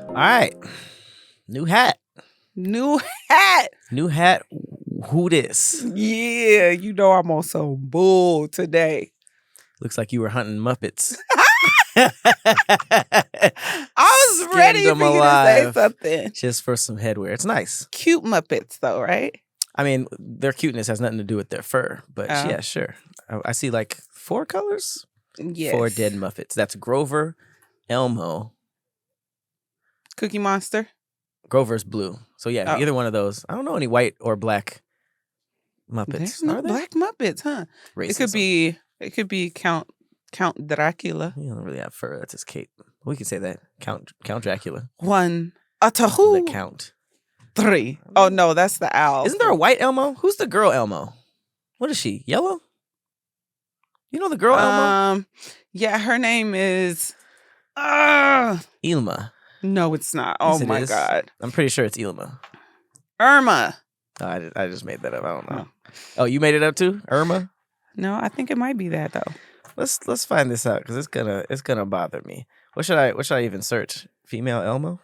All right. New hat. New hat. New hat. Who this? Yeah, you know I'm on some bull today. Looks like you were hunting Muppets. I was ready for you to say something. Just for some headwear. It's nice. Cute Muppets, though, right? I mean, their cuteness has nothing to do with their fur, but yeah, sure. I see like 4 colors. Yes. 4 dead Muppets. That's Grover, Elmo. Cookie Monster. Grover's blue. So yeah, either one of those. I don't know any white or black Muppets. There's no black Muppets, huh? Racism. It could be Count Dracula. He don't really have fur. That's his cape. We can say that. Count Dracula. 1, a two, The Count. 3. Oh no, that's the owl. Isn't there a white Elmo? Who's the girl Elmo? What is she? Yellow? You know the girl Elmo? Yeah, her name is Ilma. No, it's not. Yes, Oh my God. I'm pretty sure it's Ilma. Irma. Oh, I just made that up. I don't know. Oh, you made it up too? Irma? No, I think it might be that though. Let's find this out because it's gonna bother me. What should I even search? Female Elmo?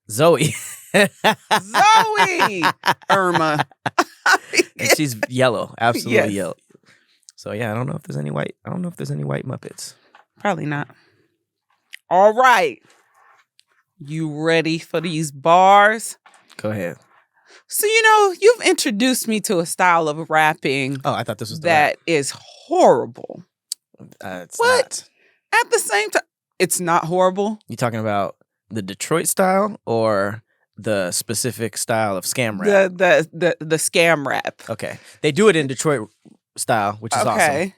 Zoe. Zoe. Irma. And she's yellow. Absolutely Yes. yellow. So yeah, I don't know if there's any white Muppets. Probably not. All right. You ready for these bars? Go ahead. So, you've introduced me to a style of rapping. Oh, I thought this was that is horrible. It's but not. at the same time, it's not horrible. You talking about the Detroit style or the specific style of scam rap? The scam rap. Okay. They do it in Detroit style, which is awesome.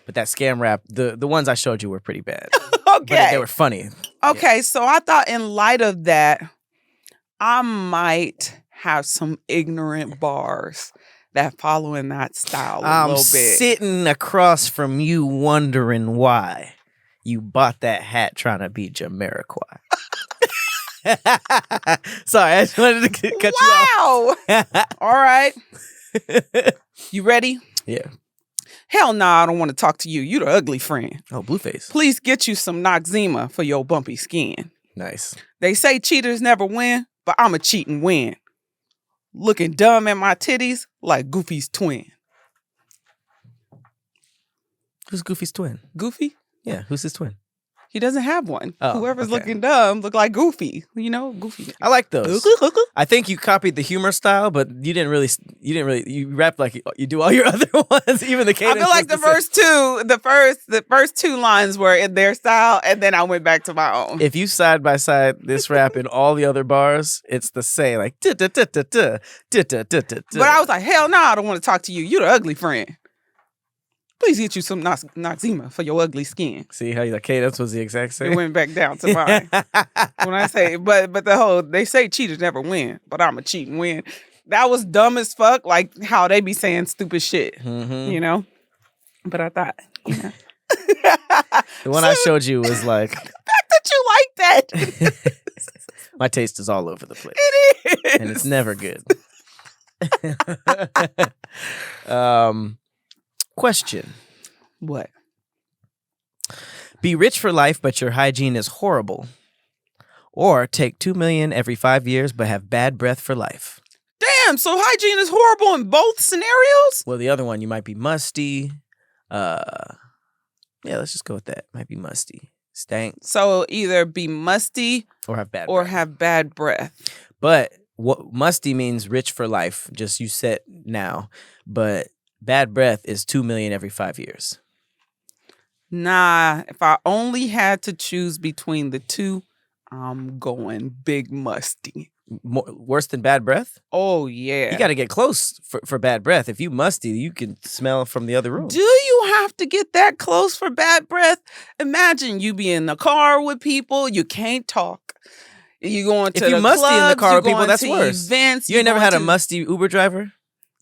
But that scam rap, the ones I showed you were pretty bad. Okay. But they were funny. Okay, so I thought in light of that, I might have some ignorant bars that follow in that style a little bit. I'm sitting across from you wondering why you bought that hat trying to be Jamiroquai. Sorry, I just wanted to cut you off. Wow. All right. You ready? Yeah. Hell nah, I don't want to talk to you. You the ugly friend. Oh, Blueface. Please get you some Noxzema for your bumpy skin. Nice. They say cheaters never win, but I'ma cheat and win. Looking dumb at my titties like Goofy's twin. Who's Goofy's twin? Goofy? Yeah, who's his twin? He doesn't have one. Oh, Whoever's okay. looking dumb look like Goofy. Goofy. I like those. I think you copied the humor style, but you didn't really, you rap like you do all your other ones, even the cadence. I feel like the first two lines were in their style, and then I went back to my own. If you side by side this rap and all the other bars, it's the same, like da da da da da da da da da. But I was like, hell no, I don't want to talk to you. You the ugly friend. Please get you some Noxzema for your ugly skin. See how the cadence was the exact same? It went back down to mine. When I say, but the whole, they say cheaters never win, but I'm a cheat and win. That was dumb as fuck, like how they be saying stupid shit, But I thought, The one I showed you was like... The fact that you like that. My taste is all over the place. It is. And it's never good. Question. What? Be rich for life, but your hygiene is horrible. Or take $2 million every 5 years, but have bad breath for life. Damn, so hygiene is horrible in both scenarios? Well, the other one, you might be musty. Yeah, let's just go with that. Might be musty. Stank. So either be musty or have bad or breath. have bad breath. But what musty means rich for life, just you set now. But bad breath is $2 million every 5 years. Nah, if I only had to choose between the two, I'm going big musty. Worse than bad breath? Oh, yeah. You got to get close for bad breath. If you musty, you can smell from the other room. Do you have to get that close for bad breath? Imagine you be in the car with people, you can't talk. You going to the clubs, if you musty in the car with people, that's worse. Events, you ain't never had a musty Uber driver?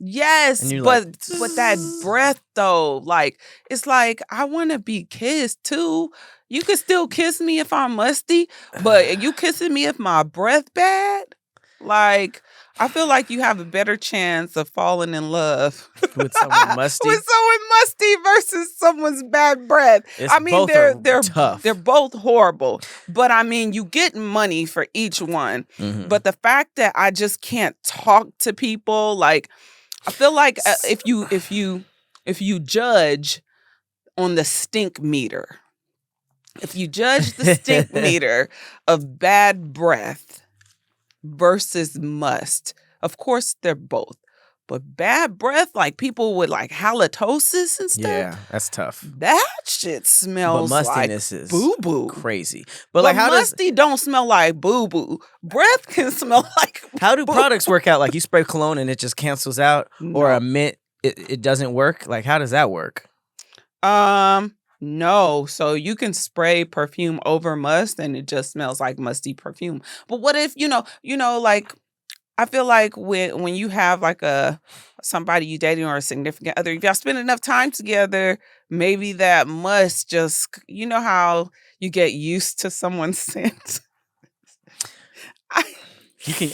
Yes, but like, that breath though, like it's like I want to be kissed too. You can still kiss me if I'm musty, but you kissing me if my breath bad? Like I feel like you have a better chance of falling in love with someone musty. With someone musty versus someone's bad breath. I mean, they're tough. They're both horrible. But I mean, you get money for each one. Mm-hmm. But the fact that I just can't talk to people, like, I feel like if you judge on the stink meter, if you judge the stink meter of bad breath versus must, of course they're both. But bad breath, like people with like halitosis and stuff. Yeah, that's tough. That shit smells like boo-boo. Crazy. But like, how musty don't smell like boo-boo. Breath can smell like How do products work out? Like you spray cologne and it just cancels out? No. Or a mint, it doesn't work? Like how does that work? No. So you can spray perfume over must and it just smells like musty perfume. But what if, like, I feel like when you have like somebody you dating or a significant other, if y'all spend enough time together, maybe that must just, how you get used to someone's scent. I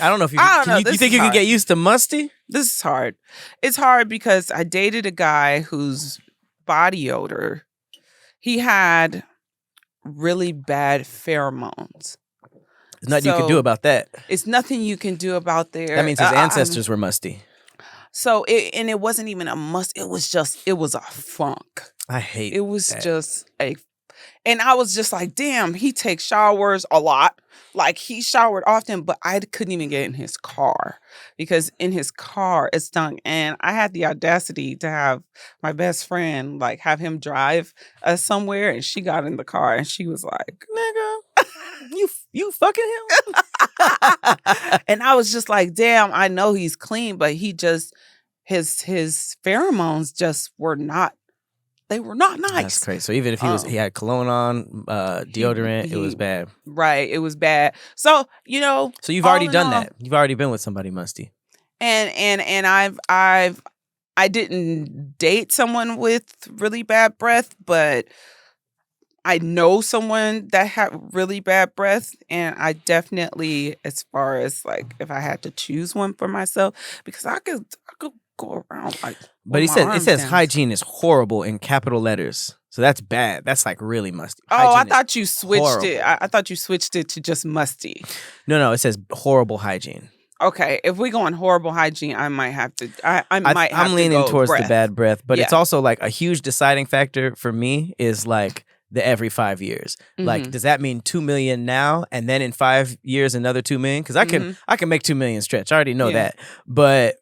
don't know if you can. You think you can get used to musty? This is hard. It's hard because I dated a guy whose body odor, he had really bad pheromones. There's nothing you can do about that. It's nothing you can do about there. That means his ancestors were musty. So it wasn't even a must. It was a funk. I hate it. It was just and I was just like, damn, he takes showers a lot. Like he showered often, but I couldn't even get in his car because in his car it stunk. And I had the audacity to have my best friend like have him drive us somewhere, and she got in the car and she was like, "Nigga, you fucking him?" And I was just like, damn, I know he's clean, but he just his pheromones just were not nice. That's crazy. So even if he had cologne on, deodorant, it was bad. Right, it was bad. So, So you've already done that. You've already been with somebody musty. And I didn't date someone with really bad breath, but I know someone that had really bad breath, and I definitely, as far as like if I had to choose one for myself, because I could go around like. But it says hygiene is horrible in capital letters, so that's bad. That's like really musty. Oh, I thought you switched it. I thought you switched it to just musty. No, it says horrible hygiene. Okay, if we go on horrible hygiene, I might have to. I'm leaning towards the bad breath, but it's also like a huge deciding factor for me is like the every 5 years. Mm-hmm. Like, does that mean 2 million now, and then in 5 years another 2 million? Because I can make 2 million stretch. I already know that, but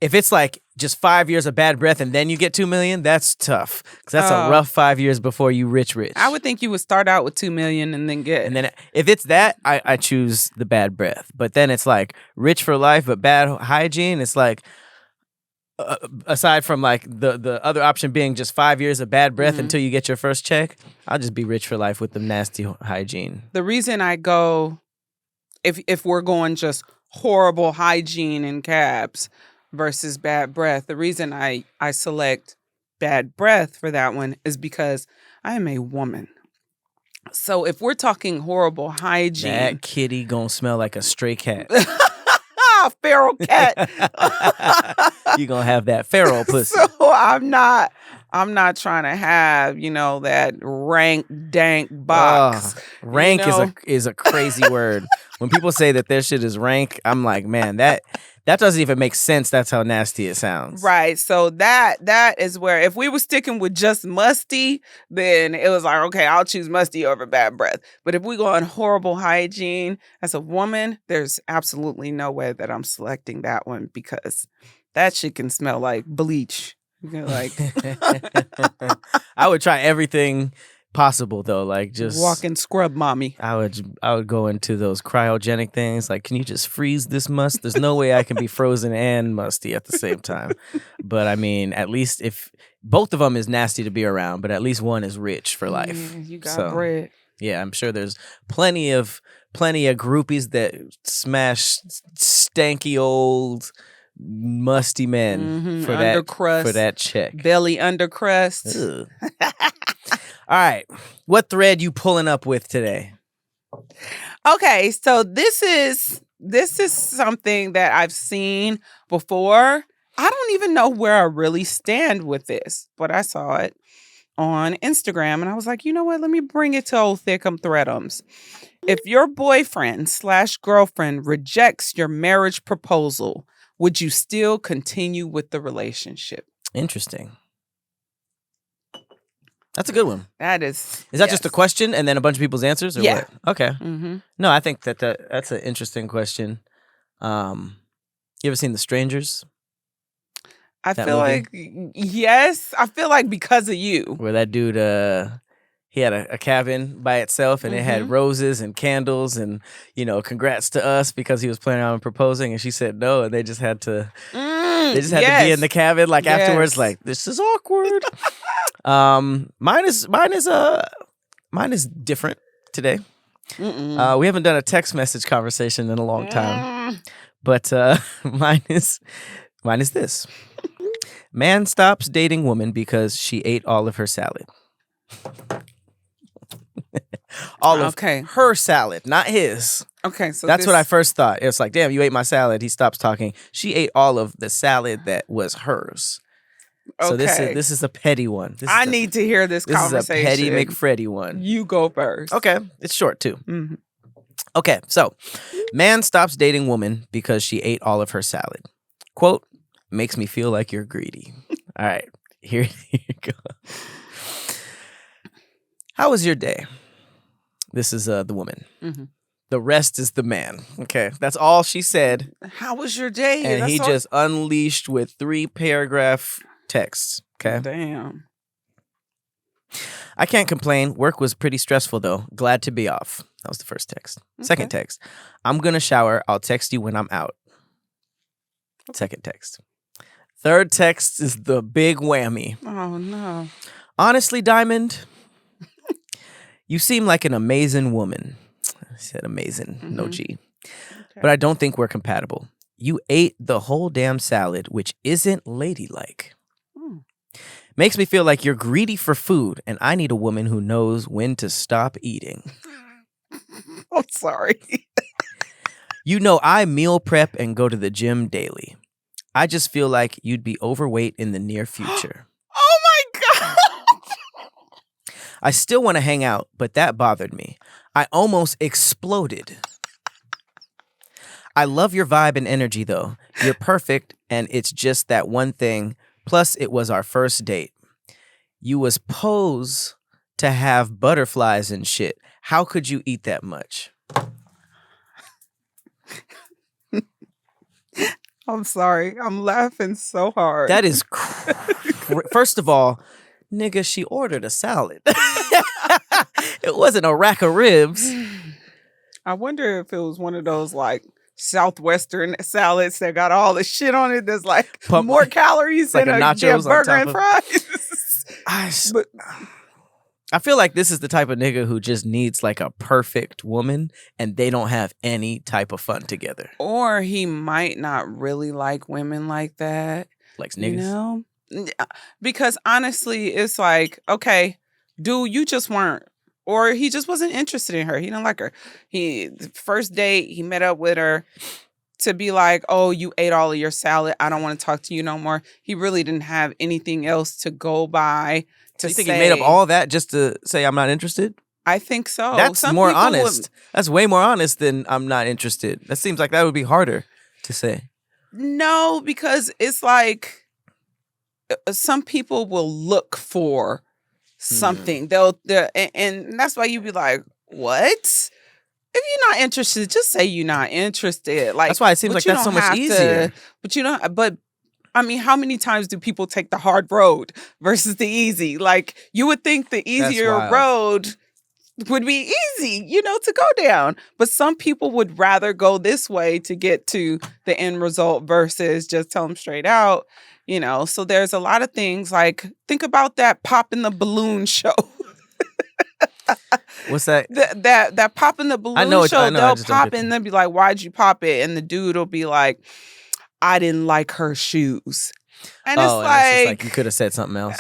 if it's like just 5 years of bad breath and then you get 2 million, that's tough. Because that's a rough 5 years before you rich. I would think you would start out with 2 million and then get. And then if it's that, I choose the bad breath. But then it's like rich for life, but bad hygiene. It's like, aside from like the other option being just 5 years of bad breath until you get your first check, I'll just be rich for life with the nasty hygiene. The reason I go, if we're going just horrible hygiene in cabs versus bad breath, the reason I select bad breath for that one is because I am a woman. So if we're talking horrible hygiene, that kitty gonna smell like a stray cat. Feral cat. You gonna have that feral pussy. So I'm not trying to have, that rank dank box. Rank is a crazy word. When people say that their shit is rank, I'm like, man, that doesn't even make sense. That's how nasty it sounds. Right. So that is where, if we were sticking with just musty, then it was like, okay, I'll choose musty over bad breath. But if we go on horrible hygiene as a woman, there's absolutely no way that I'm selecting that one, because that shit can smell like bleach. Like I would try everything possible though, like just walking scrub mommy. I would go into those cryogenic things, like, can you just freeze this must? There's no way I can be frozen and musty at the same time. But I mean, at least if both of them is nasty to be around, but at least one is rich for life. You got bread. Yeah, I'm sure there's plenty of groupies that smash stanky old musty men for that check. Belly undercrust. All right. What thread you pulling up with today? Okay, so this is this is something that I've seen before. I don't even know where I really stand with this, but I saw it on Instagram and I was like, you know what? Let me bring it to old Thick'em Thread'ems. If your boyfriend/girlfriend rejects your marriage proposal, would you still continue with the relationship? Interesting. That's a good one. That is. Is that just a question and then a bunch of people's answers? Or Yeah. What? Okay. Mm-hmm. No, I think that's an interesting question. You ever seen The Strangers? I feel like, yes. I feel like because of you. Where that dude, he had a cabin by itself and it had roses and candles and, congrats to us because he was planning on proposing and she said no and they just had to to be in the cabin afterwards like, this is awkward. Mine is different today. We haven't done a text message conversation in a long time. But mine is this. Man stops dating woman because she ate all of her salad. All of her salad, not his. Okay, so that's what I first thought. It's like, damn, you ate my salad. He stops talking. She ate all of the salad that was hers. So this is a petty one. I need to hear this conversation. This is a petty McFreddy one. You go first. Okay, it's short too. Mm-hmm. Okay, so man stops dating woman because she ate all of her salad. Quote, makes me feel like you're greedy. All right, here you go. How was your day? This is the woman. Mm-hmm. The rest is the man. Okay, that's all she said. How was your day? And he just unleashed with 3-paragraph texts. Okay. Damn. I can't complain. Work was pretty stressful though. Glad to be off. That was the first text. Okay. Second text. I'm gonna shower. I'll text you when I'm out. Okay. Second text. Third text is the big whammy. Oh no. Honestly, Diamond, you seem like an amazing woman. I said amazing, no G. Okay. But I don't think we're compatible. You ate the whole damn salad, which isn't ladylike. Makes me feel like you're greedy for food, and I need a woman who knows when to stop eating. I'm sorry. I meal prep and go to the gym daily. I just feel like you'd be overweight in the near future. Oh my God. I still want to hang out, but that bothered me. I almost exploded. I love your vibe and energy, though. You're perfect, and it's just that one thing. Plus, it was our first date. You was posed to have butterflies and shit. How could you eat that much? I'm sorry. I'm laughing so hard. That is first of all, nigga, she ordered a salad. It wasn't a rack of ribs. I wonder if it was one of those Southwestern salads that got all the shit on it that's more calories than a burger and fries. I feel like this is the type of nigga who just needs a perfect woman and they don't have any type of fun together. Or he might not really like women like that. Like niggas? Because honestly, it's okay, dude, you just weren't. Or he just wasn't interested in her. He didn't like her. The first date, he met up with her to be like, oh, you ate all of your salad. I don't want to talk to you no more. He really didn't have anything else to go by to say. You think he made up all that just to say I'm not interested? I think so. That's more honest. That's way more honest than I'm not interested. That seems like that would be harder to say. No, because it's some people will look for something. And that's why you be like, what? If you're not interested, just say you're not interested. That's why it seems like that's so much easier. But I mean, how many times do people take the hard road versus the easy? You would think the easier road would be easy, to go down. But some people would rather go this way to get to the end result versus just tell them straight out. So there's a lot of things think about that pop in the balloon show. What's that? That pop in the balloon show. They'll pop and they'll be like, why'd you pop it? And the dude will be like, I didn't like her shoes. And it's you could have said something else.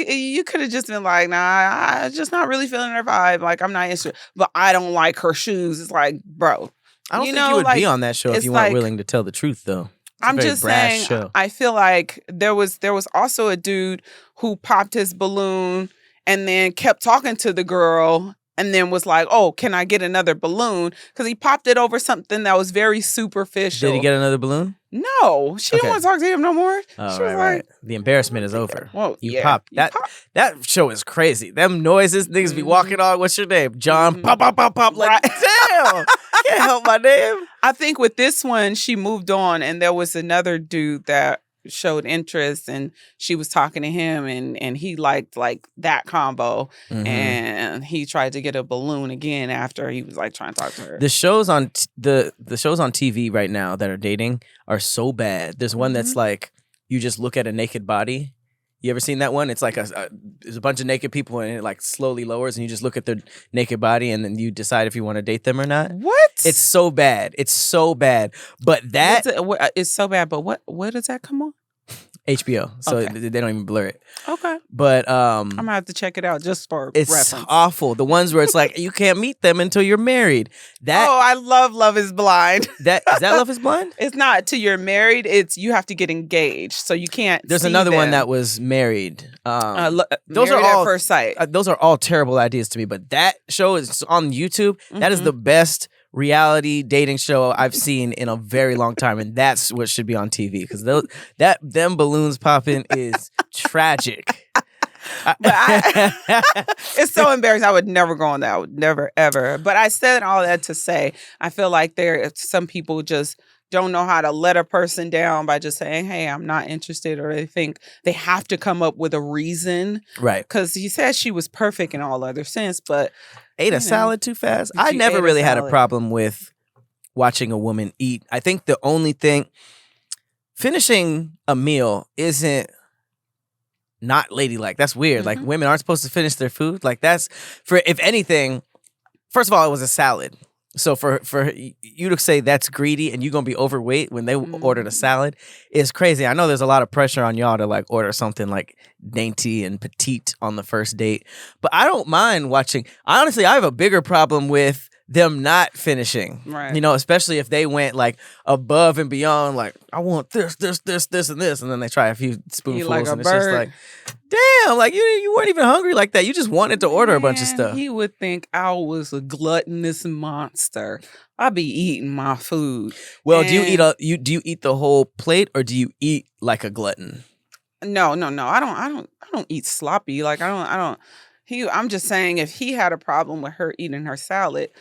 You could have just been like, nah, I'm just not really feeling her vibe. I'm not interested. But I don't like her shoes. It's bro, I don't think you would be on that show if you weren't willing to tell the truth, though. I'm just saying, show. I feel like there was also a dude who popped his balloon and then kept talking to the girl and then was like, oh, can I get another balloon? Because he popped it over something that was very superficial. Did he get another balloon? No. She didn't want to talk to him no more. Oh, right. The embarrassment is over. Well, you popped. That show is crazy. Them noises, niggas be walking on. What's your name? John. Pop, pop, pop, pop. Like, damn. Can't help my name. I think with this one, she moved on and there was another dude that showed interest and she was talking to him and he liked like that combo and he tried to get a balloon again after he was like trying to talk to her. The shows on the shows on TV right now that are dating are so bad. There's one that's like you just look at a naked body. You ever seen that one? It's like there's a bunch of naked people and it like slowly lowers and you just look at their naked body and then you decide if you want to date them or not. What? It's so bad. It's so bad. But that it's so bad. But what does that come on? HBO. So they don't even blur it. Okay. But I'm gonna have to check it out just for reference. It's awful. The ones where it's like you can't meet them until you're married. I love Love is Blind. Is that Love is Blind? It's not till you're married. It's you have to get engaged, so you can't. There's another one that was married. Those are all at first sight. Those are all terrible ideas to me. But that show is on YouTube. That is the best reality dating show I've seen in a very long time, and that's what should be on TV because them balloons popping is tragic. It's so embarrassing. I would never go on that. I would never ever. But I said all that to say I feel like some people just don't know how to let a person down by just saying, hey, I'm not interested, or they think they have to come up with a reason. Right. Because he said she was perfect in all other sense, but ate a salad too fast. I never really had a problem with watching a woman eat. I think the only thing, finishing a meal isn't not ladylike. That's weird. Like women aren't supposed to finish their food. Like that's, for if anything, first of all, it was a salad. So for you to say that's greedy and you're going to be overweight when they ordered a salad is crazy. I know there's a lot of pressure on y'all to like order something like dainty and petite on the first date. But I don't mind watching. Honestly, I have a bigger problem with them not finishing. Right. You know, especially if they went like above and beyond, like, I want this, and this. And then they try a few spoonfuls like and it's just like, damn, like you weren't even hungry like that. You just wanted to order a bunch of stuff. He would think I was a gluttonous monster. I be eating my food. Well, do you eat the whole plate or do you eat like a glutton? No. I don't eat sloppy. Like I don't. I'm just saying if he had a problem with her eating her salad,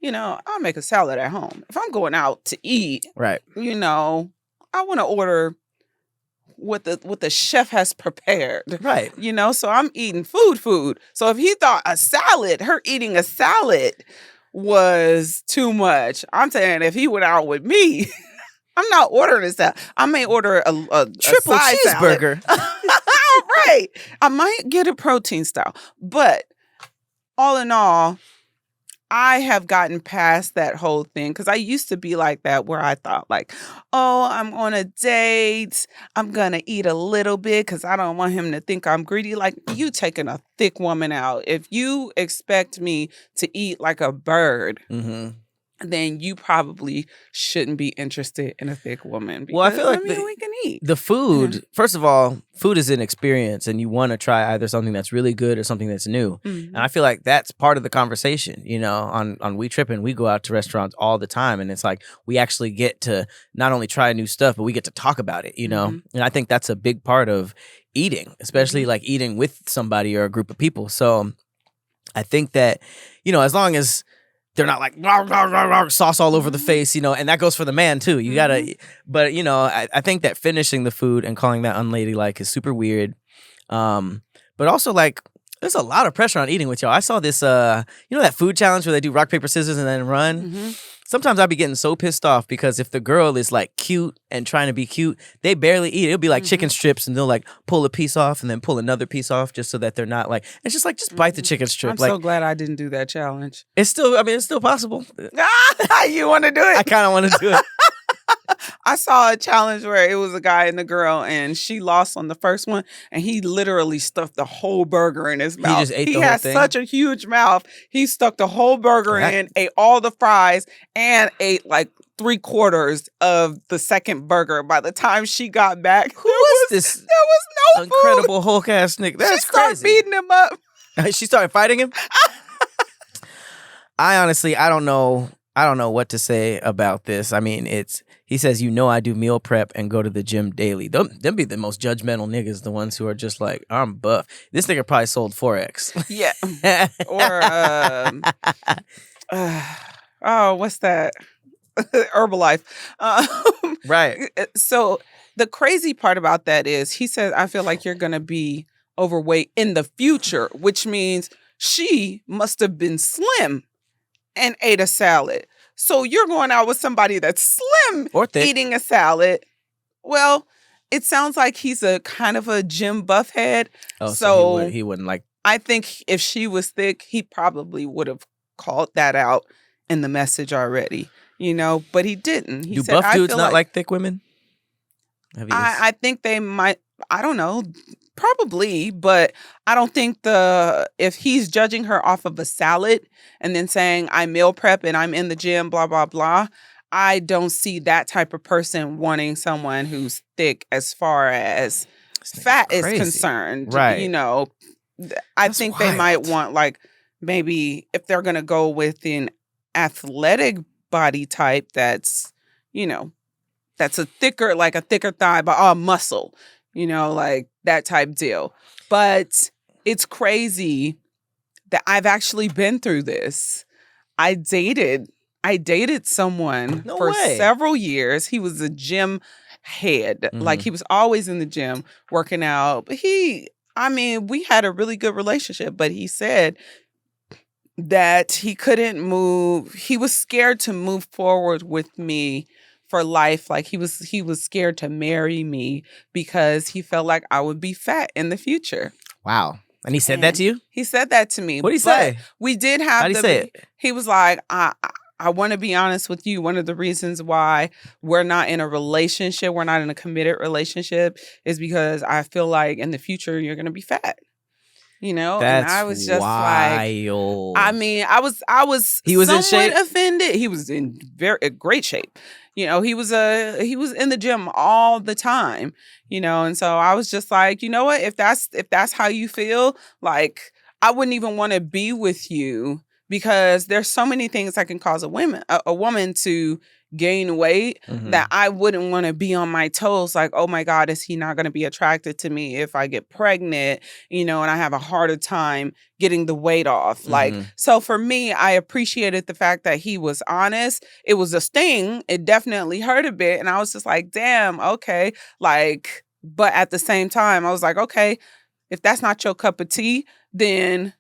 I'll make a salad at home. If I'm going out to eat, right? I want to order what the chef has prepared, right? So I'm eating food. So if he thought her eating a salad was too much, I'm saying if he went out with me, I'm not ordering a salad. I may order a triple cheeseburger. Right. I might get a protein style. But all in all, I have gotten past that whole thing because I used to be like that where I thought like, oh, I'm on a date. I'm going to eat a little bit because I don't want him to think I'm greedy. Like, you taking a thick woman out. If you expect me to eat like a bird, then you probably shouldn't be interested in a thick woman. Because, well, I feel like we can eat. The food, first of all, food is an experience and you want to try either something that's really good or something that's new. And I feel like that's part of the conversation, on We Trippin', we go out to restaurants all the time and it's like we actually get to not only try new stuff, but we get to talk about it, And I think that's a big part of eating, especially like eating with somebody or a group of people. So I think that, as long as they're not like rah, rah, rah, rah, sauce all over the face, and that goes for the man too. You gotta, but I think that finishing the food and calling that unladylike is super weird. But also like there's a lot of pressure on eating with y'all. I saw this, that food challenge where they do rock, paper, scissors and then run. Sometimes I'd be getting so pissed off because if the girl is like cute and trying to be cute, they barely eat. It'll be like chicken strips and they'll like pull a piece off and then pull another piece off just so that they're not like, it's just like, just bite the chicken strip. I'm so glad I didn't do that challenge. It's still possible. You want to do it? I kind of want to do it. I saw a challenge where it was a guy and a girl, and she lost on the first one, and he literally stuffed the whole burger in his mouth. He just ate the whole has thing? such a huge mouth. He stuck the whole burger in, ate all the fries, and ate like 3/4 of the second burger. By the time she got back, who was this? There was no incredible food. Hulk ass nigga. That's she started crazy. beating him up. She started fighting him. I honestly, I don't know what to say about this. I mean, he says, I do meal prep and go to the gym daily. Them be the most judgmental niggas, the ones who are just like, I'm buff. This nigga probably sold Forex. Yeah. Or what's that? Herbalife. Right. So the crazy part about that is he says, I feel like you're going to be overweight in the future, which means she must have been slim and ate a salad. So you're going out with somebody that's slim or thick, eating a salad. Well, it sounds like he's a kind of a gym buff head. Oh, so he wouldn't like. I think if she was thick, he probably would have called that out in the message already, but he didn't. He Do said, buff dudes not like thick women? I think they might. I don't know. Probably, but I don't think if he's judging her off of a salad and then saying I meal prep and I'm in the gym, blah, blah, blah, I don't see that type of person wanting someone who's thick as far as fat is concerned. Right. I think they might want like maybe if they're going to go with an athletic body type that's a thicker thigh, but all muscle. Like that type deal. But it's crazy that I've actually been through this. I dated someone for several years. He was a gym head. Mm-hmm. Like he was always in the gym working out. But we had a really good relationship, but he said that he couldn't move. He was scared to move forward with me for life. Like he was scared to marry me because he felt like I would be fat in the future. Wow. And he said that to you? He said that to me. What did he say? We did have. How did he say it? He was like, I want to be honest with you. One of the reasons why we're not in a relationship, we're not in a committed relationship, is because I feel like in the future you're gonna be fat. That's and I was just wild. like, I was he was somewhat in shape? offended. He was in great shape. He was in the gym all the time, and so I was just like, you know what, if that's how you feel, like I wouldn't even want to be with you because there's so many things that can cause a woman to gain weight that I wouldn't want to be on my toes. Like, oh my God, is he not going to be attracted to me if I get pregnant, and I have a harder time getting the weight off. Like, so for me, I appreciated the fact that he was honest. It was a sting. It definitely hurt a bit. And I was just like, damn, okay. Like, but at the same time, I was like, okay, if that's not your cup of tea, then,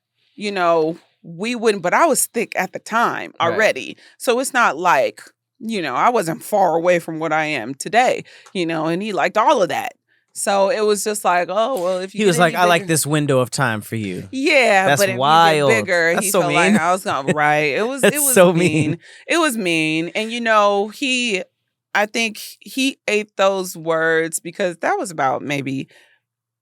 we wouldn't, but I was thick at the time already. Right. So it's not like, I wasn't far away from what I am today, and he liked all of that. So it was just like, oh, well, if you he was like, I like this window of time for you. Yeah, that's but if wild. You get bigger, that's he so felt mean. like I was gonna it was it was so mean. It was mean. And I think he ate those words because that was about maybe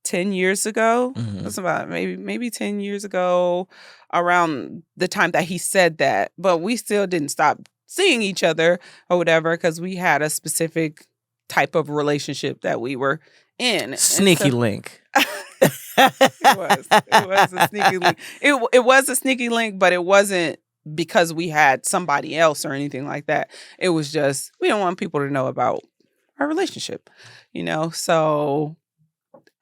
10 years ago. It was about maybe 10 years ago, around the time that he said that. But we still didn't stop seeing each other or whatever because we had a specific type of relationship that we were in. Sneaky link. It was a sneaky link. It was a sneaky link, but it wasn't because we had somebody else or anything like that. It was just we don't want people to know about our relationship, So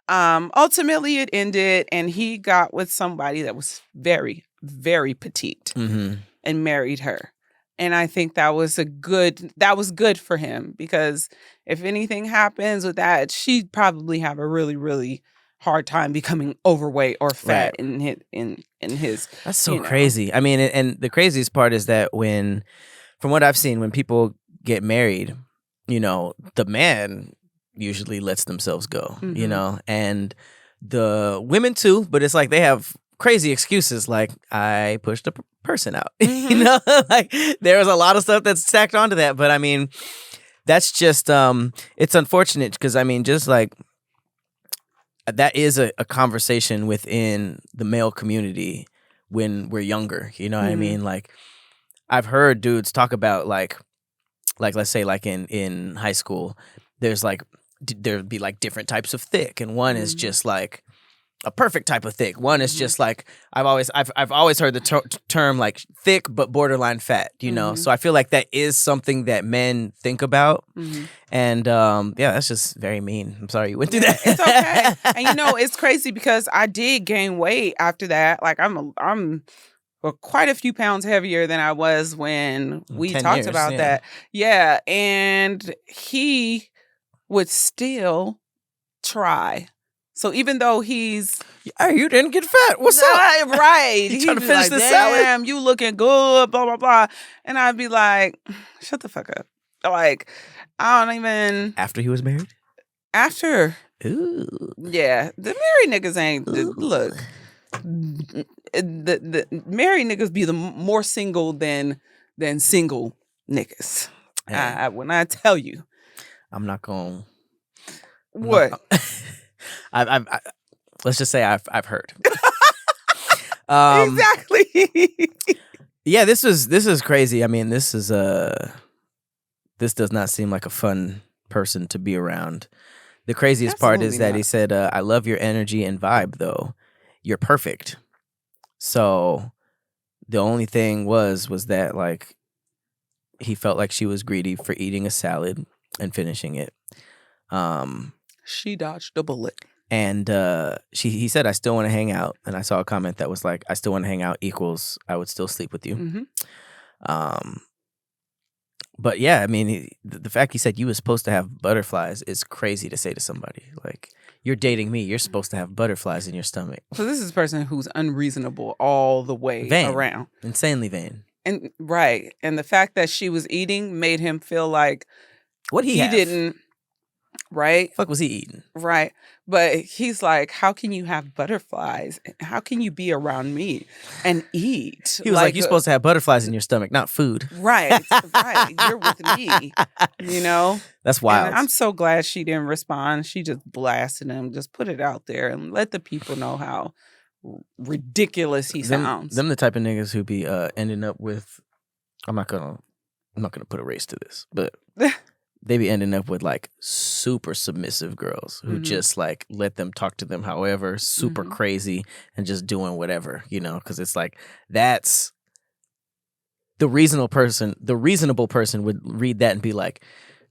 ultimately it ended, and he got with somebody that was very, very petite and married her. And I think that was good for him because if anything happens with that, she'd probably have a really, really hard time becoming overweight or fat in his. That's so crazy. I mean, and the craziest part is that from what I've seen, when people get married, the man usually lets themselves go, and the women too, but it's like they have crazy excuses like I pushed a person out. Like there was a lot of stuff that's tacked onto that, but I mean that's just it's unfortunate because I mean, just like that is a conversation within the male community when we're younger. You know what I mean? Like I've heard dudes talk about like let's say like in high school, there's like there'd be like different types of thick, and one is just like a perfect type of thick. One is just like I've always heard the term like thick but borderline fat, you know. So I feel like that is something that men think about, and yeah, that's just very mean. I'm sorry you went through that. It's okay, and you know it's crazy because I did gain weight after that. Like I'm quite a few pounds heavier than I was when we talked about that. Yeah, and he would still try. So even though he's... Hey, you didn't get fat. What's up? Right. You trying to finish like, this salad? Damn, you looking good, blah, blah, blah. And I'd be like, shut the fuck up. Like, I don't even... After he was married? After. Ooh. Yeah. The married niggas ain't... Look. The married niggas be the more single than single niggas. Hey. When I tell you. I'm not going... What? I've let's just say I've heard. Exactly. Yeah, this is crazy. I mean, this does not seem like a fun person to be around. The craziest part is that he said, "I love your energy and vibe, though. You're perfect." So the only thing was that like he felt like she was greedy for eating a salad and finishing it. She dodged a bullet. And he said, I still want to hang out. And I saw a comment that was like, I still want to hang out equals I would still sleep with you. But yeah, I mean, the fact he said you were supposed to have butterflies is crazy to say to somebody. Like, you're dating me. You're supposed to have butterflies in your stomach. So this is a person who's unreasonable all the way around. Insanely vain. And right. And the fact that she was eating made him feel like he didn't. Right? Fuck was he eating? Right. But he's like, how can you have butterflies? How can you be around me and eat? He was like you're supposed to have butterflies in your stomach, not food. Right. Right. You're with me. You know? That's wild. And I'm so glad she didn't respond. She just blasted him. Just put it out there and let the people know how ridiculous he sounds. Them the type of niggas who be ending up with... I'm not gonna put a race to this, but... They be ending up with like super submissive girls who just like let them talk to them however, super crazy and just doing whatever, you know, because it's like that's the reasonable person. The reasonable person would read that and be like,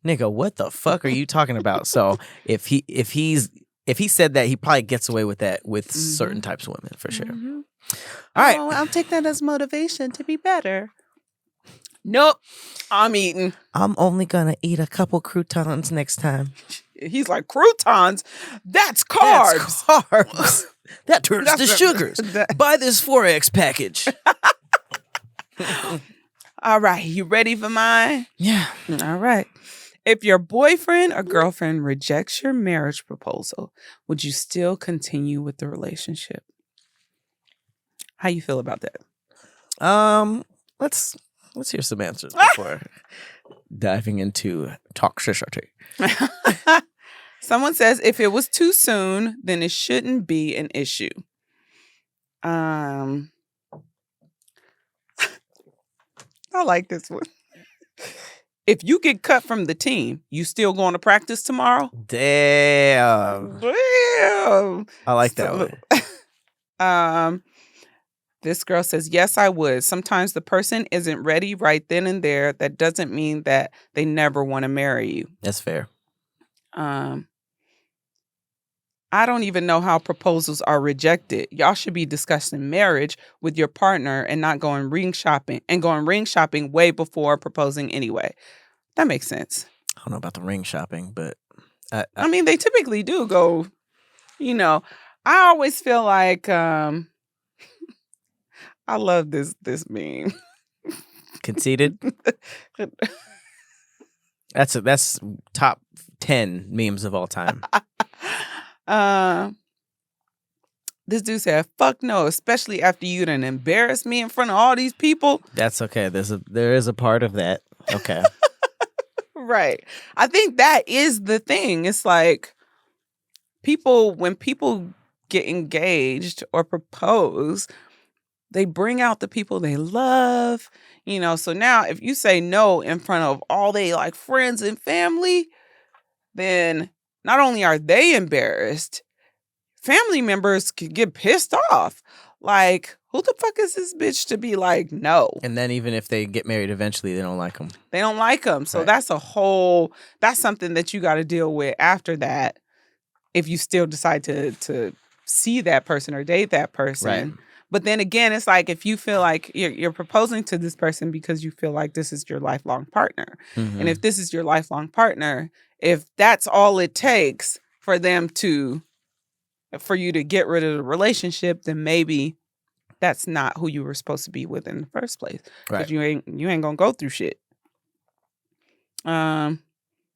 nigga, what the fuck are you talking about? So if he said that, he probably gets away with that with certain types of women for sure. All right. Oh, I'll take that as motivation to be better. Nope. I'm eating. I'm only going to eat a couple croutons next time. He's like, croutons? That's carbs. That's carbs. That turns to sugars. Buy this 4X package. All right. You ready for mine? Yeah. All right. If your boyfriend or girlfriend rejects your marriage proposal, would you still continue with the relationship? How you feel about that? Let's hear some answers before diving into toxicity. Someone says if it was too soon, then it shouldn't be an issue. I like this one. If you get cut from the team, you still going to practice tomorrow? Damn. I like that one. This girl says, yes, I would. Sometimes the person isn't ready right then and there. That doesn't mean that they never want to marry you. That's fair. I don't even know how proposals are rejected. Y'all should be discussing marriage with your partner and not going ring shopping way before proposing anyway. That makes sense. I don't know about the ring shopping, but I mean, they typically do go, you know, I always feel like, I love this meme. Conceited? That's top 10 memes of all time. This dude said, fuck no, especially after you done embarrassed me in front of all these people. That's okay. There is a part of that. Okay. Right. I think that is the thing. It's like when people get engaged or propose, they bring out the people they love, so now if you say no in front of all they like friends and family, then not only are they embarrassed, family members could get pissed off. Like, who the fuck is this bitch to be like, no? And then even if they get married eventually, they don't like them. They don't like them. So Right. that's something that you got to deal with after that. If you still decide to see that person or date that person. Right. But then again, it's like if you feel like you're proposing to this person because you feel like this is your lifelong partner. Mm-hmm. And if this is your lifelong partner, if that's all it takes for you to get rid of the relationship, then maybe that's not who you were supposed to be with in the first place. Because you ain't gonna go through shit.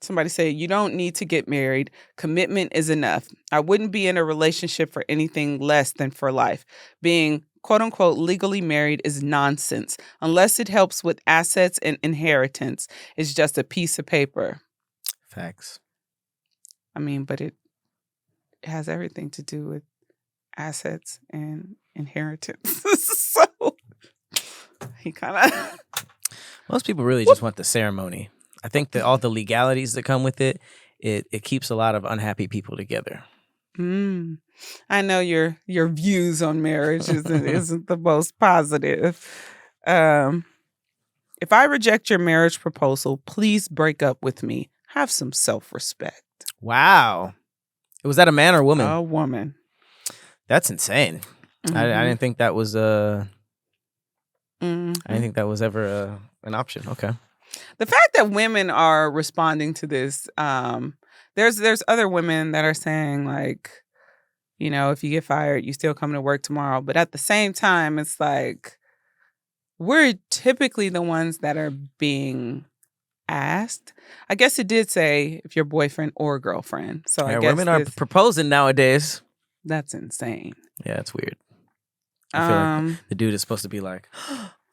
Somebody said, you don't need to get married. Commitment is enough. I wouldn't be in a relationship for anything less than for life. Being, quote unquote, legally married is nonsense. Unless it helps with assets and inheritance, it's just a piece of paper. Facts. I mean, but it has everything to do with assets and inheritance. So he kind of... Most people really just want the ceremony. I think that all the legalities that come with it keeps a lot of unhappy people together. I know your views on marriage isn't the most positive. If I reject your marriage proposal, please break up with me. Have some self-respect. Wow. Was that a man or a woman? A woman. That's insane. Mm-hmm. I didn't think that was I didn't think that was ever an option. Okay. The fact that women are responding to this, there's other women that are saying like, if you get fired, you still come to work tomorrow. But at the same time, it's like we're typically the ones that are being asked. I guess it did say if your boyfriend or girlfriend. So I guess women are proposing nowadays. That's insane. Yeah, it's weird. I feel like the dude is supposed to be like,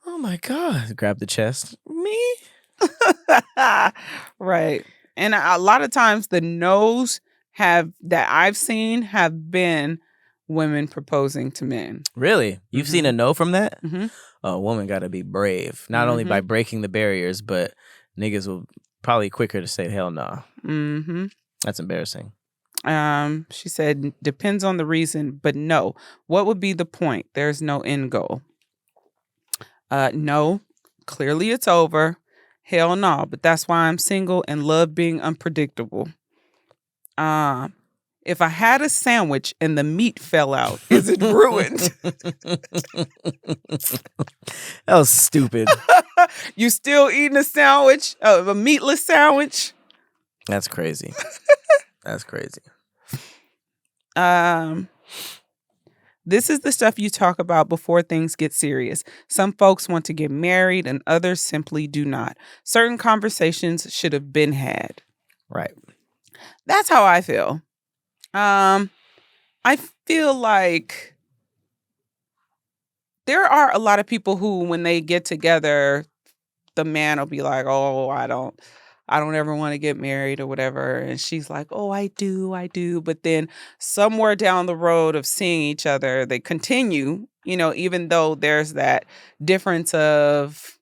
oh my God, grab the chest. Me? Right. And a lot of times the no's that I've seen have been women proposing to men. Really? You've seen a no from that? Mm-hmm. A woman got to be brave, not only by breaking the barriers, but niggas will probably quicker to say hell no. Mm-hmm. That's embarrassing. She said, depends on the reason, but no. What would be the point? There's no end goal. No. Clearly it's over. Hell no. But that's why I'm single and love being unpredictable. If I had a sandwich and the meat fell out, is it ruined? That was stupid. You still eating a sandwich? A meatless sandwich? That's crazy. That's crazy. This is the stuff you talk about before things get serious. Some folks want to get married and others simply do not. Certain conversations should have been had. Right. That's how I feel. I feel like there are a lot of people who, when they get together, the man will be like, oh, I don't ever want to get married or whatever. And she's like, oh, I do. But then somewhere down the road of seeing each other, they continue, even though there's that difference of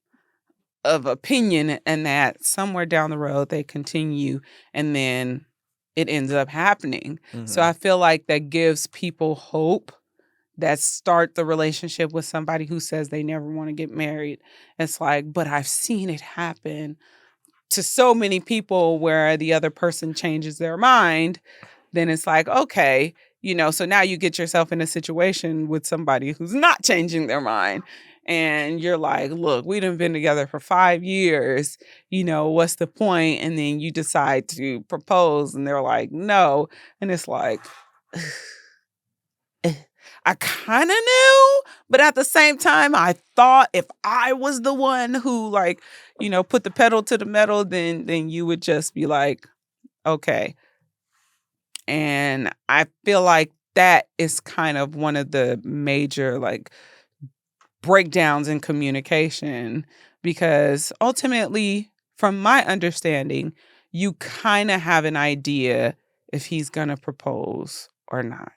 opinion, and that somewhere down the road they continue and then it ends up happening. Mm-hmm. So I feel like that gives people hope that start the relationship with somebody who says they never want to get married. It's like, but I've seen it happen to so many people where the other person changes their mind. Then it's like, okay, so now you get yourself in a situation with somebody who's not changing their mind. And you're like, look, we done been together for 5 years. What's the point? And then you decide to propose and they're like, no. And it's like, I kind of knew, but at the same time, I thought if I was the one who put the pedal to the metal, then you would just be like, okay. And I feel like that is kind of one of the major breakdowns in communication, because ultimately from my understanding, you kind of have an idea if he's going to propose or not.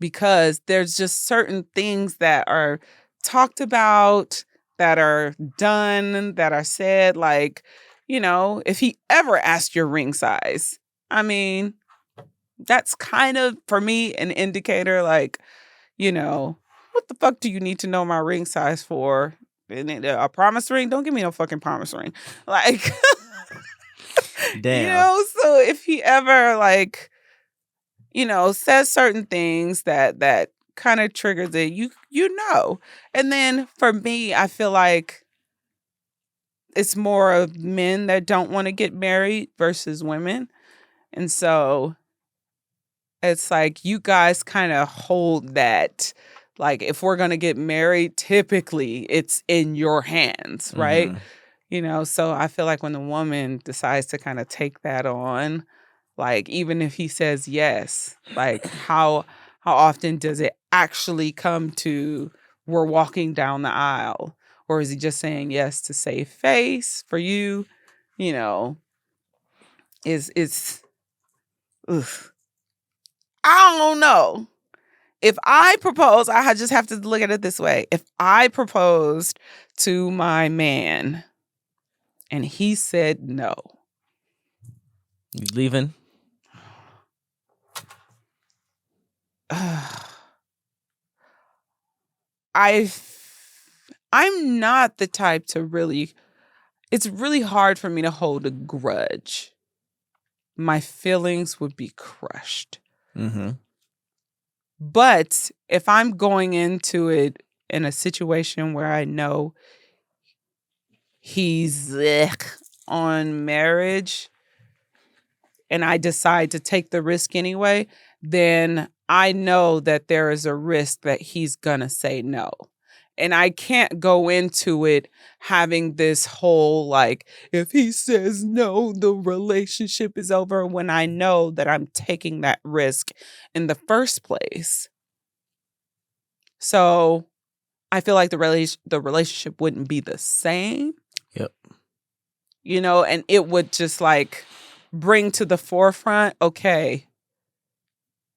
Because there's just certain things that are talked about, that are done, that are said. Like, you know, if he ever asked your ring size, I mean, that's kind of, for me, an indicator. Like, you know, what the fuck do you need to know my ring size for? A promise ring? Don't give me no fucking promise ring. Like, damn. You know, so if he ever, like, you know, says certain things that kind of triggers it, you know. And then for me, I feel like it's more of men that don't want to get married versus women. And so it's like you guys kind of hold that, like, if we're going to get married, typically it's in your hands, right? Mm-hmm. You know, so I feel like when the woman decides to kind of take that on, like, even if he says yes, like, how often does it actually come to we're walking down the aisle? Or is he just saying yes to save face for you? You know, it's ugh. I don't know. If I propose, I just have to look at it this way. If I proposed to my man and he said no, You leaving? I'm not the type to really, it's really hard for me to hold a grudge. My feelings would be crushed. Mm-hmm. But if I'm going into it in a situation where I know he's on marriage and I decide to take the risk anyway, then I know that there is a risk that he's gonna say no. And I can't go into it having this whole, like, if he says no, the relationship is over, when I know that I'm taking that risk in the first place. So I feel like the relationship wouldn't be the same. Yep. You know, and it would just, like, bring to the forefront, okay,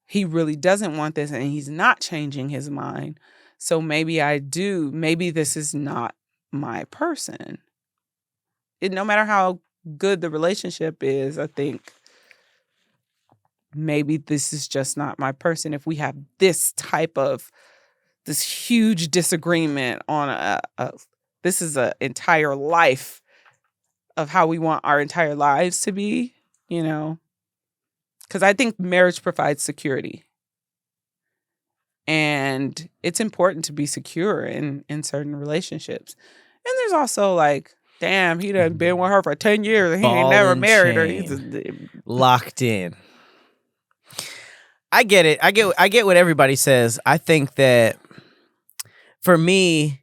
he really doesn't want this and he's not changing his mind. So maybe this is not my person. No matter how good the relationship is, I think maybe this is just not my person. If we have this huge disagreement on this is an entire life of how we want our entire lives to be, you know, because I think marriage provides security. And it's important to be secure in certain relationships. And there's also, like, damn, he done been with her for 10 years and he ain't never married her. He's locked in. I get it. I get what everybody says. I think that for me,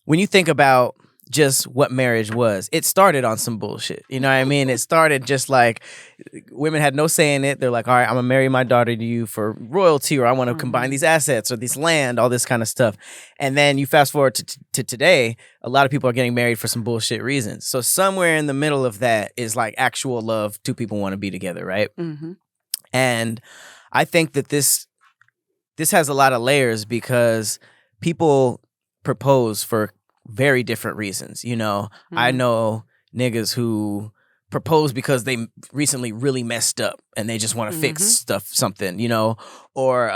when you think about just what marriage was, it started on some bullshit. You know what I mean? It started just like women had no say in it. They're like, all right, I'm gonna marry my daughter to you for royalty, or I want to combine these assets or this land, all this kind of stuff. And then you fast forward to today, a lot of people are getting married for some bullshit reasons. So somewhere in the middle of that is like actual love. Two people want to be together, right? Mm-hmm. And I think that this has a lot of layers because people propose for very different reasons. You know, I know niggas who propose because they recently really messed up and they just want to fix something, you know, or,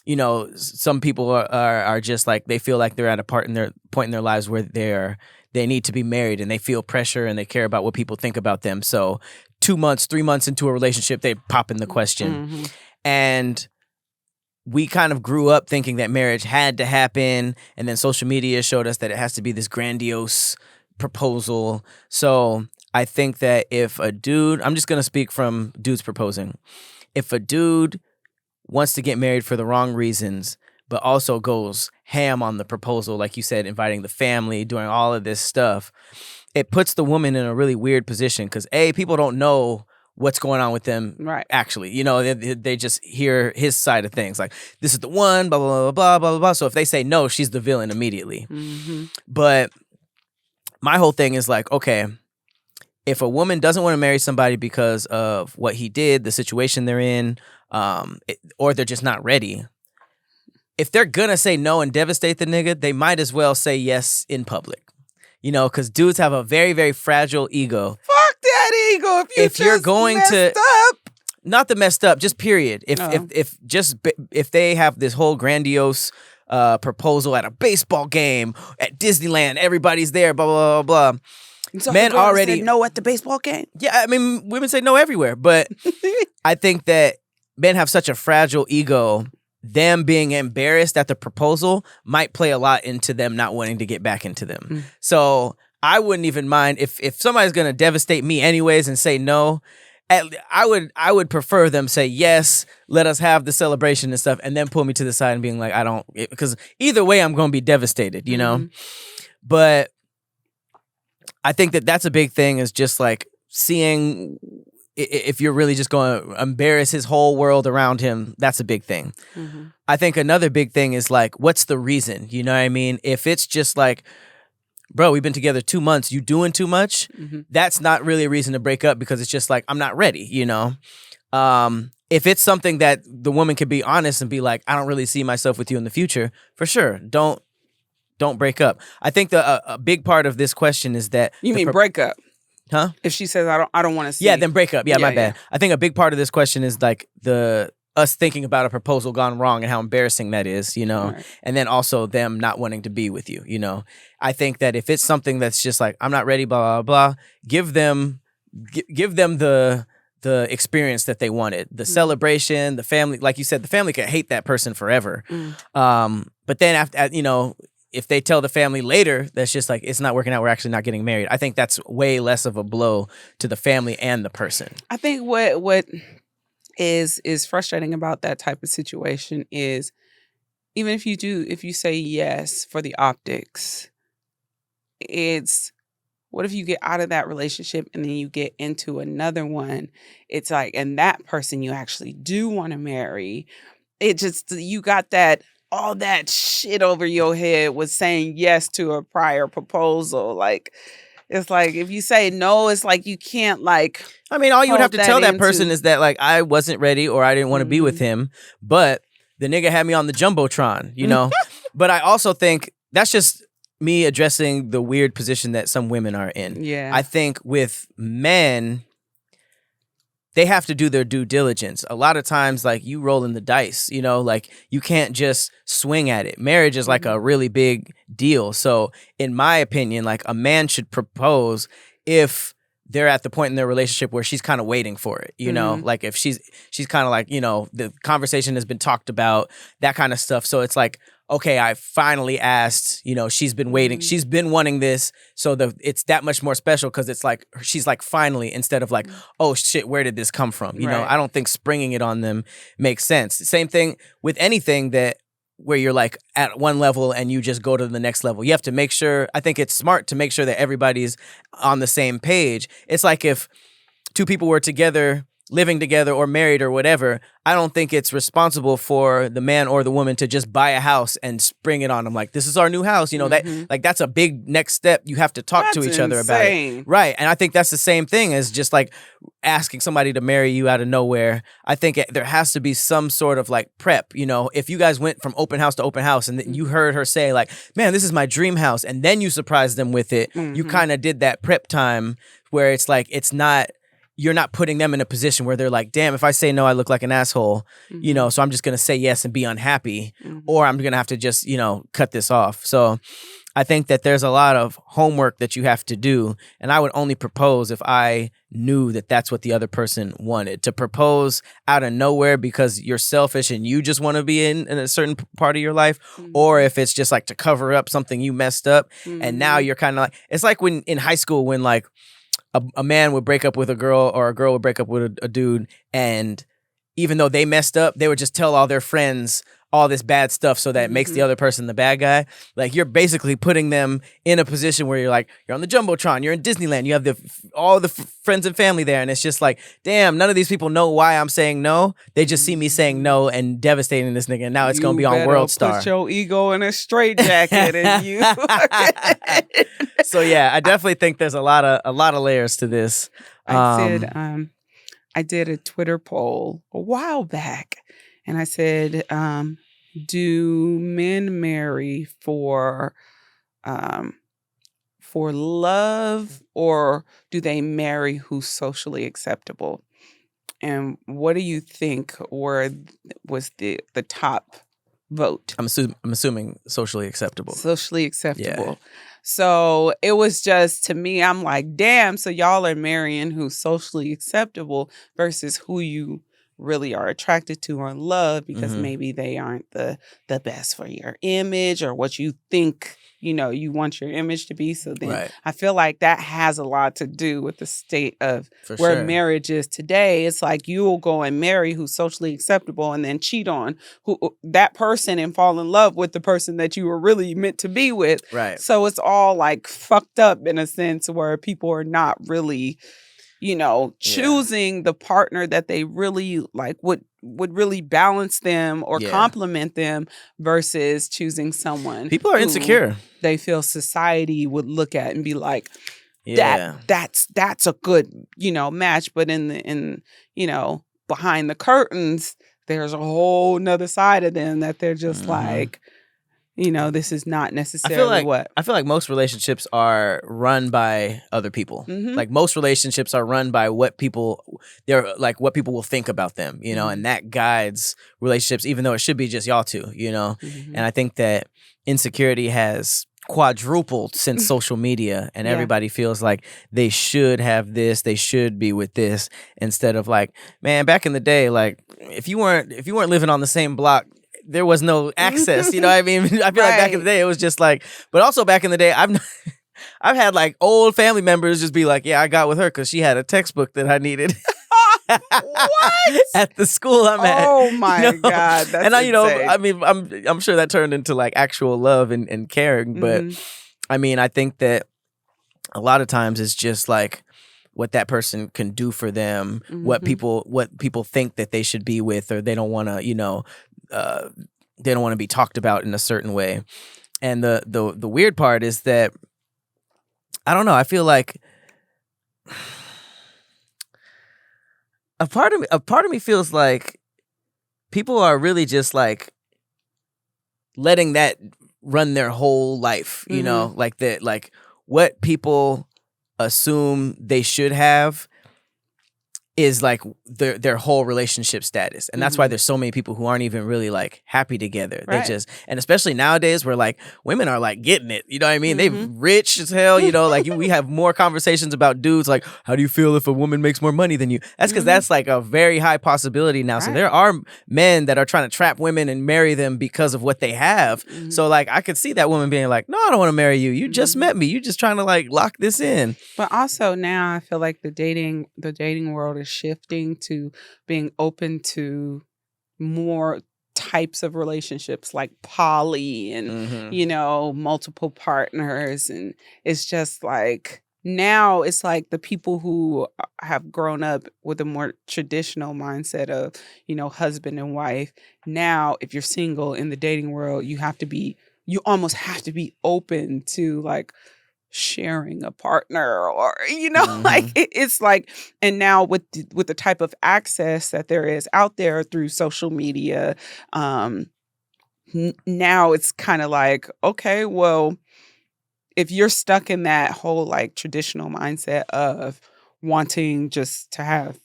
you know, some people are just like, they feel like they're at a point in their lives where they need to be married and they feel pressure and they care about what people think about them. So 2 months, 3 months into a relationship, they pop in the question. And we kind of grew up thinking that marriage had to happen, and then social media showed us that it has to be this grandiose proposal. So I think that if a dude, I'm just going to speak from dudes proposing. If a dude wants to get married for the wrong reasons, but also goes ham on the proposal, like you said, inviting the family, doing all of this stuff, it puts the woman in a really weird position because, A, people don't know what's going on with them, right? Actually, you know, they just hear his side of things, like, this is the one, blah, blah, blah, blah, blah, blah, blah. So if they say no, she's the villain immediately. But my whole thing is like, okay, if a woman doesn't want to marry somebody because of what he did, the situation they're in, or they're just not ready, if they're gonna say no and devastate the nigga, they might as well say yes in public. Because dudes have a very, very fragile ego. Fuck that ego. If you're going to up. Not the messed up, just period. If they have this whole grandiose proposal at a baseball game, at Disneyland, everybody's there, blah blah blah blah. So men already said no at the baseball game. Yeah, I mean, women say no everywhere, but I think that men have such a fragile ego. Them being embarrassed at the proposal might play a lot into them not wanting to get back into them. Mm. So I wouldn't even mind if somebody's gonna devastate me anyways and say no. I would prefer them say yes, let us have the celebration and stuff, and then pull me to the side and being like, because either way I'm gonna be devastated, Mm-hmm. But I think that that's a big thing, is just like seeing if you're really just going to embarrass his whole world around him. That's a big thing. Mm-hmm. I think another big thing is like, what's the reason? You know what I mean? If it's just like, bro, we've been together 2 months, you doing too much, mm-hmm. that's not really a reason to break up, because it's just like, I'm not ready, If it's something that the woman can be honest and be like, I don't really see myself with you in the future, for sure, don't break up. I think a big part of this question is that... You mean break up? Huh? If she says, I don't want to see... Yeah, then break up. Yeah, my bad. I think a big part of this question is like us thinking about a proposal gone wrong and how embarrassing that is, right. And then also them not wanting to be with you, I think that if it's something that's just like, I'm not ready, blah, blah, blah, give them the experience that they wanted, the celebration, the family. Like you said, the family could hate that person forever. But then after, if they tell the family later, that's just like, it's not working out, we're actually not getting married, I think that's way less of a blow to the family and the person. I think what is frustrating about that type of situation is, even if you say yes for the optics, it's, what if you get out of that relationship and then you get into another one? It's like, and that person you actually do want to marry, it just, you got all that shit over your head with saying yes to a prior proposal. Like, it's like, if you say no, it's like you can't like... I mean, all you would have to tell that person is that like, I wasn't ready or I didn't want to be with him, but the nigga had me on the Jumbotron, But I also think that's just me addressing the weird position that some women are in. Yeah. I think with men, they have to do their due diligence. A lot of times, like, you rolling the dice, like, you can't just swing at it. Marriage is like a really big deal. So in my opinion, like, a man should propose if they're at the point in their relationship where she's kind of waiting for it, like if she's kind of like, the conversation has been talked about, that kind of stuff. So it's like, okay, I finally asked, she's been waiting. She's been wanting this. So it's that much more special because it's like, she's like, finally, instead of like, oh shit, where did this come from? You know, I don't think springing it on them makes sense. Same thing with anything where you're like at one level and you just go to the next level. You have to make sure, I think it's smart to make sure that everybody's on the same page. It's like if two people were together, living together or married or whatever, I don't think it's responsible for the man or the woman to just buy a house and spring it on them. Like, this is our new house. That like, that's a big next step. You have to talk to each other about it. Right. And I think that's the same thing as just like asking somebody to marry you out of nowhere. I think there has to be some sort of like prep. If you guys went from open house to open house and then you heard her say like, man, this is my dream house, and then you surprised them with it, you kind of did that prep time where it's like, you're not putting them in a position where they're like, damn, if I say no, I look like an asshole, so I'm just going to say yes and be unhappy, or I'm going to have to just, cut this off. So I think that there's a lot of homework that you have to do. And I would only propose if I knew that that's what the other person wanted. To propose out of nowhere because you're selfish and you just want to be in a certain part of your life, or if it's just like to cover up something you messed up. And now you're kind of like, it's like when in high school, when like, a man would break up with a girl or a girl would break up with a dude, and even though they messed up, they would just tell all their friends, all this bad stuff so that it makes the other person the bad guy. Like, you're basically putting them in a position where you're like, you're on the Jumbotron, you're in Disneyland, you have all the friends and family there, and it's just like, damn, none of these people know why I'm saying no. They just see me saying no and devastating this nigga, and now it's going to be on World Star. Put your ego in a straitjacket and you. So yeah, I definitely think there's a lot of layers to this. I did a Twitter poll a while back, and I said, do men marry for love, or do they marry who's socially acceptable? And what do you think was the top vote? I'm assuming socially acceptable. Socially acceptable. Yeah. So it was just, to me, I'm like, damn, so y'all are marrying who's socially acceptable versus who you really are attracted to or in love, because maybe they aren't the best for your image or what you think, you want your image to be. So then I feel like that has a lot to do with the state of where marriage is today. It's like you'll go and marry who's socially acceptable and then cheat on that person and fall in love with the person that you were really meant to be with. Right. So it's all like fucked up in a sense where people are not really, choosing the partner that they really like would really balance them or complement them versus choosing someone. People are insecure. They feel society would look at and be like, that's a good, match. But in behind the curtains, there's a whole nother side of them that they're just like, this is not necessarily I feel like most relationships are run by other people. Like, most relationships are run by what people will think about them, and that guides relationships, even though it should be just y'all two, And I think that insecurity has quadrupled since social media, and everybody feels like they should have this, they should be with this, instead of like, man, back in the day, like, if you weren't living on the same block, there was no access, you know what I mean? I feel like back in the day, it was just like, but also back in the day, I've had like old family members just be like, yeah, I got with her because she had a textbook that I needed. What? At the school I'm at. Oh my God. That's and insane. I mean, I'm sure that turned into like actual love and caring. But I mean, I think that a lot of times it's just like what that person can do for them, what people think that they should be with, or they don't want to, they don't want to be talked about in a certain way. And the weird part is that, I don't know, I feel like a part of me feels like people are really just like letting that run their whole life, like that, like what people assume they should have is like their whole relationship status. And that's why there's so many people who aren't even really like happy together. They just, and especially nowadays where like women are like getting it, you know what I mean? They rich as hell, like we have more conversations about dudes like, how do you feel if a woman makes more money than you? That's because that's like a very high possibility now. So there are men that are trying to trap women and marry them because of what they have. So like I could see that woman being like, no, I don't want to marry you. You just met me. You just trying to like lock this in. But also now I feel like the dating world is shifting to being open to more types of relationships like poly and multiple partners, and it's just like now it's like the people who have grown up with a more traditional mindset of husband and wife, now if you're single in the dating world, you almost have to be open to like sharing a partner, or like it's like, and now with the type of access that there is out there through social media, now it's kind of like, okay, well, if you're stuck in that whole like traditional mindset of wanting just to have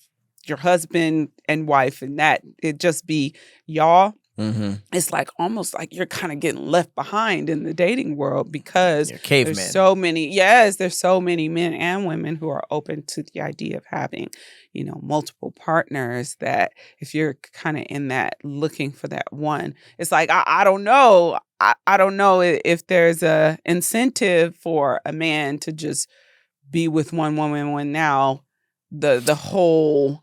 your husband and wife and that it just be y'all, it's like almost like you're kind of getting left behind in the dating world, because there's so many men and women who are open to the idea of having, multiple partners, that if you're kind of in that looking for that one, it's like, I don't know. I don't know if there's a incentive for a man to just be with one woman when now the whole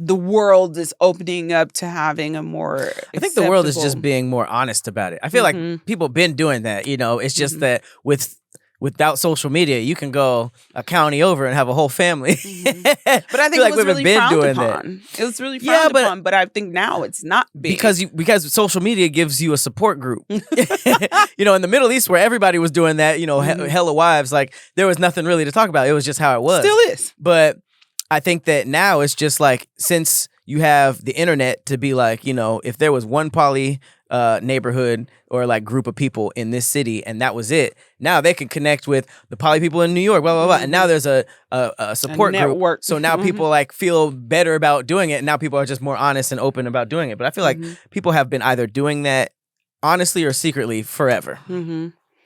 the world is opening up to having a more I think the world is just being more honest about it. I feel like people been doing that, you know. It's just that without social media, you can go a county over and have a whole family. But I think it was really frowned upon. It was really frowned upon, but I think now it's not big. Because social media gives you a support group. You know, in the Middle East where everybody was doing that, you know, hella wives, like there was nothing really to talk about. It was just how it was. Still is. But I think that now it's just like, since you have the internet to be like, you know, if there was one poly neighborhood or like group of people in this city and that was it, now they can connect with the poly people in New York, blah, blah, blah. And now there's a support group. So now people like feel better about doing it. And now people are just more honest and open about doing it. But I feel like people have been either doing that honestly or secretly forever.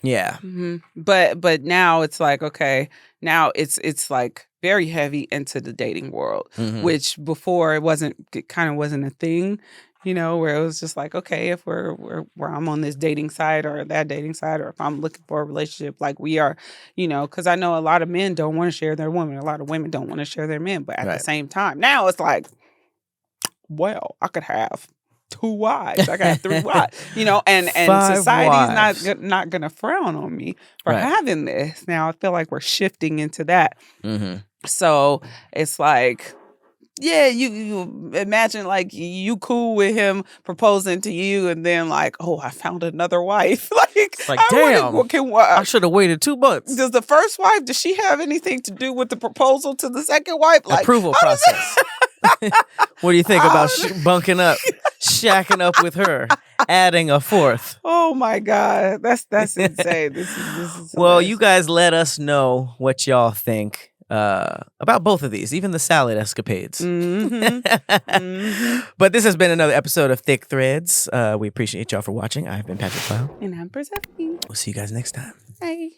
Yeah. But now it's like, okay, now it's like very heavy into the dating world, which before it kind of wasn't a thing, you know, where it was just like, okay, if where I'm on this dating site or that dating site, or if I'm looking for a relationship, like we are, you know, because I know a lot of men don't want to share their women, a lot of women don't want to share their men, but at the same time, now it's like, well, I could have 2 wives, I got 3 wives, you know, and society's not gonna frown on me for having this. Now I feel like we're shifting into that. So it's like, yeah, you imagine like you cool with him proposing to you, and then like, oh, I found another wife. like damn, I should have waited 2 months. Does the first wife, does she have anything to do with the proposal to the second wife? Like, approval process. What do you think about bunking up, shacking up with her, adding a 4th? Oh my God, that's insane. This is well, you guys let us know what y'all think about both of these, even the salad escapades. But this has been another episode of Thick Threads. We appreciate y'all for watching. I've been Patrick Cloud. And I'm Persephanie. We'll see you guys next time. Bye.